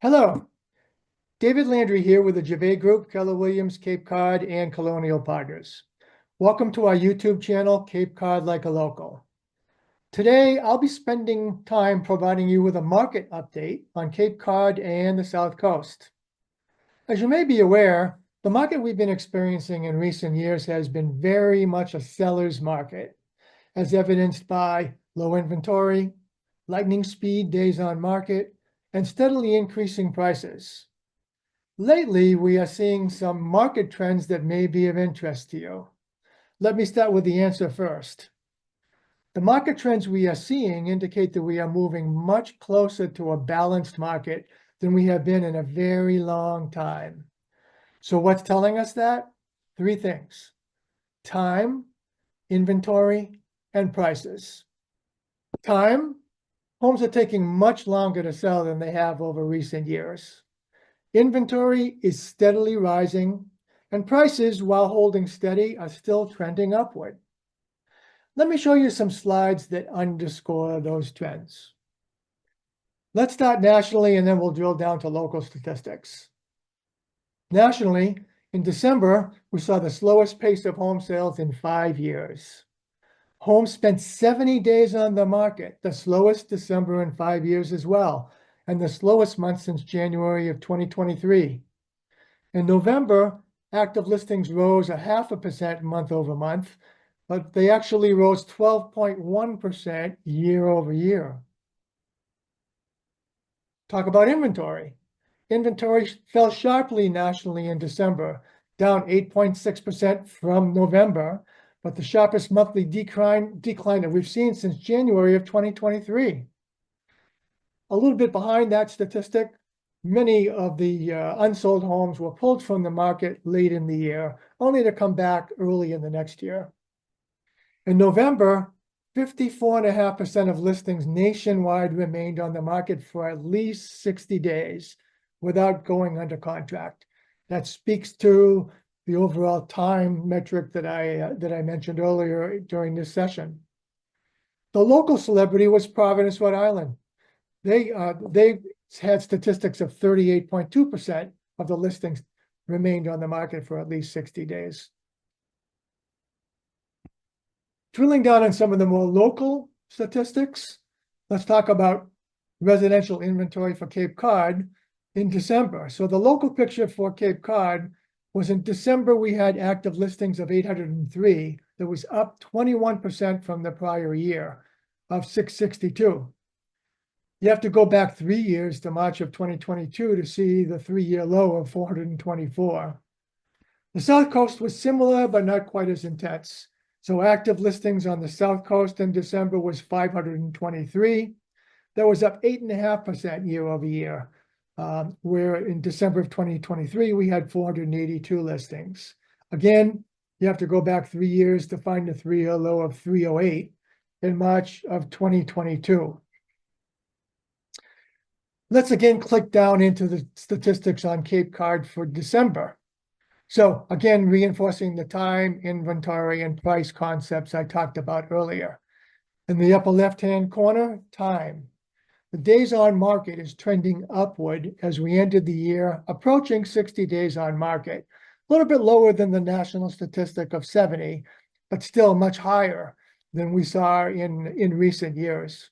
Hello, David Landry here with the Gervais Group, Keller Williams, Cape Cod, and Colonial Partners. Welcome to our YouTube channel, Cape Cod Like a Local. Today, I'll be spending time providing you with a market update on Cape Cod and the South Coast. As you may be aware, the market we've been experiencing in recent years has been very much a seller's market, as evidenced by low inventory, lightning speed days on market, and steadily increasing prices. Lately, we are seeing some market trends that may be of interest to you. Let me start with the answer first. The market trends we are seeing indicate that we are moving much closer to a balanced market than we have been in a very long time. So what's telling us that? Three things: time, inventory, and prices. Time, homes are taking much longer to sell than they have over recent years. Inventory is steadily rising, and prices, while holding steady, are still trending upward. Let me show you some slides that underscore those trends. Let's start nationally, and then we'll drill down to local statistics. Nationally, in December, we saw the slowest pace of home sales in 5 years. Homes spent 70 days on the market, the slowest December in 5 years as well, and the slowest month since January of 2023. In November, active listings rose 0.5% month over month, but they actually rose 12.1% year over year. Talk about inventory. Inventory fell sharply nationally in December, down 8.6% from November, but the sharpest monthly decline that we've seen since January of 2023. A little bit behind that statistic, many of the unsold homes were pulled from the market late in the year, only to come back early in the next year. In November, 54.5% of listings nationwide remained on the market for at least 60 days without going under contract. That speaks to the overall time metric that I mentioned earlier during this session. The local celebrity was Providence, Rhode Island. They had statistics of 38.2% of the listings remained on the market for at least 60 days. Drilling down on some of the more local statistics, let's talk about residential inventory for Cape Cod in December. So the local picture for Cape Cod was in December, we had active listings of 803. That was up 21% from the prior year of 662. You have to go back 3 years to March of 2022 to see the 3-year low of 424. The South Coast was similar, but not quite as intense. So active listings on the South Coast in December was 523. That was up 8.5% year over year, where in December of 2023, we had 482 listings. Again, you have to go back 3 years to find the 3-year low of 308 in March of 2022. Let's again click down into the statistics on Cape Cod for December. So again, reinforcing the time, inventory, and price concepts I talked about earlier. In the upper left-hand corner, time. The days on market is trending upward as we ended the year, approaching 60 days on market. A little bit lower than the national statistic of 70, but still much higher than we saw in recent years.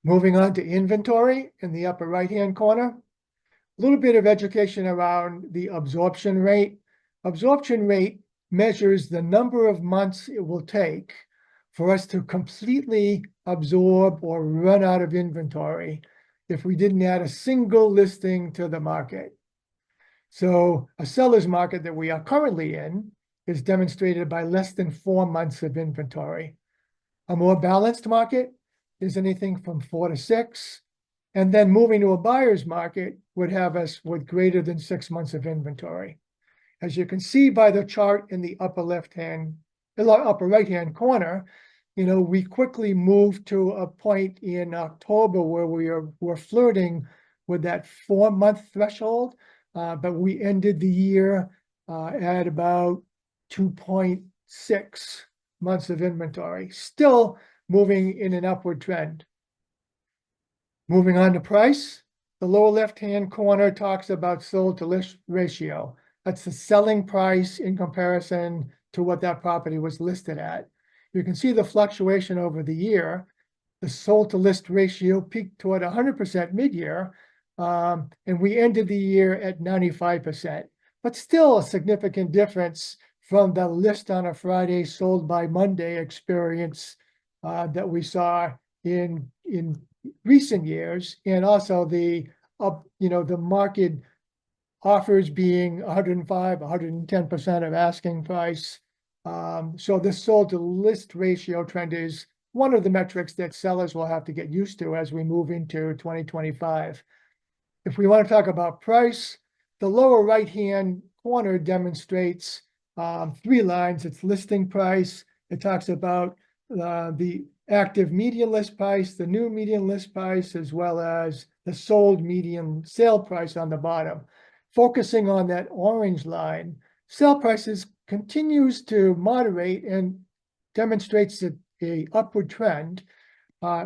Moving on to inventory in the upper right-hand corner, a little bit of education around the absorption rate. Absorption rate measures the number of months it will take for us to completely absorb or run out of inventory if we didn't add a single listing to the market. So a seller's market that we are currently in is demonstrated by less than 4 months of inventory. A more balanced market is anything from 4 to 6, and then moving to a buyer's market would have us with greater than 6 months of inventory. As you can see by the chart in the upper right-hand corner, we quickly moved to a point in October where we're flirting with that 4-month threshold, but we ended the year at about 2.6 months of inventory, still moving in an upward trend. Moving on to price, The lower left-hand corner talks about sold to list ratio. That's the selling price in comparison to what that property was listed at. You can see the fluctuation over the year. The sold to list ratio peaked toward 100% mid-year, and we ended the year at 95%. But still a significant difference from the list on a Friday, sold by Monday experience that we saw in recent years, and also the market offers being 105, 110% of asking price. So this sold to list ratio trend is one of the metrics that sellers will have to get used to as we move into 2025. If we want to talk about price, the lower right-hand corner demonstrates 3 lines. It's listing price. It talks about the active median list price, the new median list price, as well as the sold median sale price on the bottom. Focusing on that orange line, sale prices continues to moderate and demonstrates a upward trend.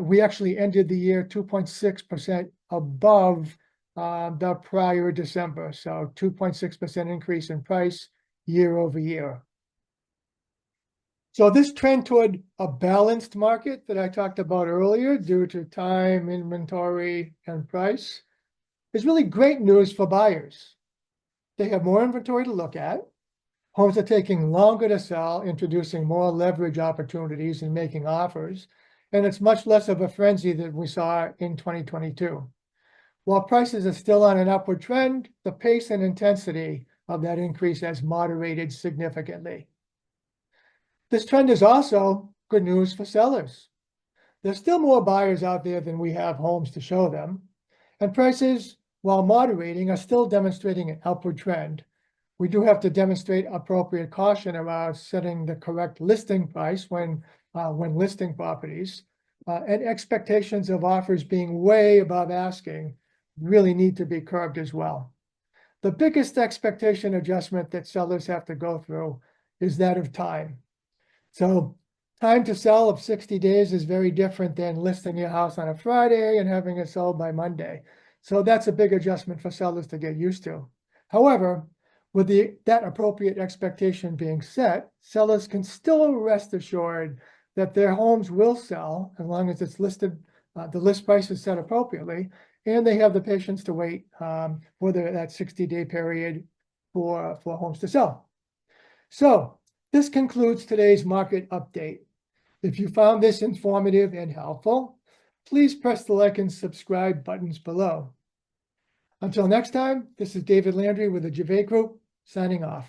We actually ended the year 2.6% above the prior December. So 2.6% increase in price year over year. So this trend toward a balanced market that I talked about earlier due to time, inventory, and price is really great news for buyers. They have more inventory to look at. Homes are taking longer to sell, introducing more leverage opportunities and making offers. And it's much less of a frenzy than we saw in 2022. While prices are still on an upward trend, the pace and intensity of that increase has moderated significantly. This trend is also good news for sellers. There's still more buyers out there than we have homes to show them, and prices, while moderating, are still demonstrating an upward trend. We do have to demonstrate appropriate caution around setting the correct listing price when listing properties, and expectations of offers being way above asking really need to be curbed as well. The biggest expectation adjustment that sellers have to go through is that of time. So time to sell of 60 days is very different than listing your house on a Friday and having it sold by Monday. So that's a big adjustment for sellers to get used to. However, with that appropriate expectation being set, sellers can still rest assured that their homes will sell as long as it's listed, the list price is set appropriately, and they have the patience to wait for that 60-day period for homes to sell. So this concludes today's market update. If you found this informative and helpful, please press the like and subscribe buttons below. Until next time, this is David Landry with the Gervais Group, signing off.